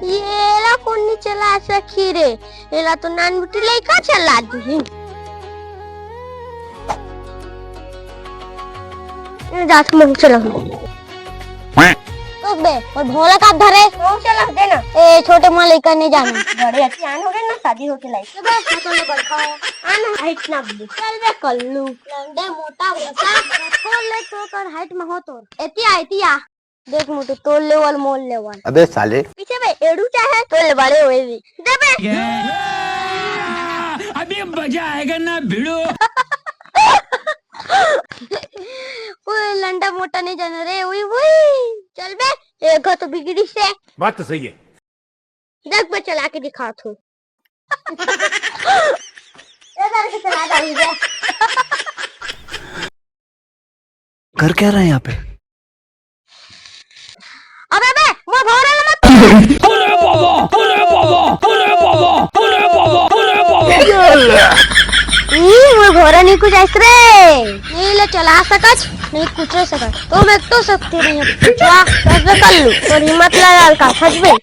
ये ला कोनी चला सखी रे, एला तो नान बुटी लइका चला दी। जात मन चला तो बे और भोला का धरे वो चला देना। ए छोटे मां लइका नहीं जाना, बड़े अच्छे आन हो गए ना, शादी होके लाई तो बस तो ले बड़का आन हाइट ना बे चल बे कल्लू लंडे मोटा बसा खोल ले तो कर हाइट में हो तो एतिया देख मोटे तोड़ लेवल मोल लेवल। अबे साले पीछे बे एड़ू चाहे तो ले बड़े होए भी दे बे। अभी मजा आएगा ना भिड़ो। ओए लंडा मोटा नहीं जाना रे, ओए ओए चल बे एक तो बिगड़ी से बात तो सही है। देख बे चला के दिखा तू। इधर से चला डाली बे। कर क्या रहे हैं यहाँ पे? अबे बे वो भौरा मत। अरे बाबा, अरे बाबा, अरे बाबा, अरे बाबा, अरे बाबा। वो भौरा नहीं कुछ ऐसे रे नहीं ले चला सकत नहीं कुछ रह सकत तो मैं तो सकती नहीं है वाह कैसे कर लूं तो हिम्मत लगा का सच में।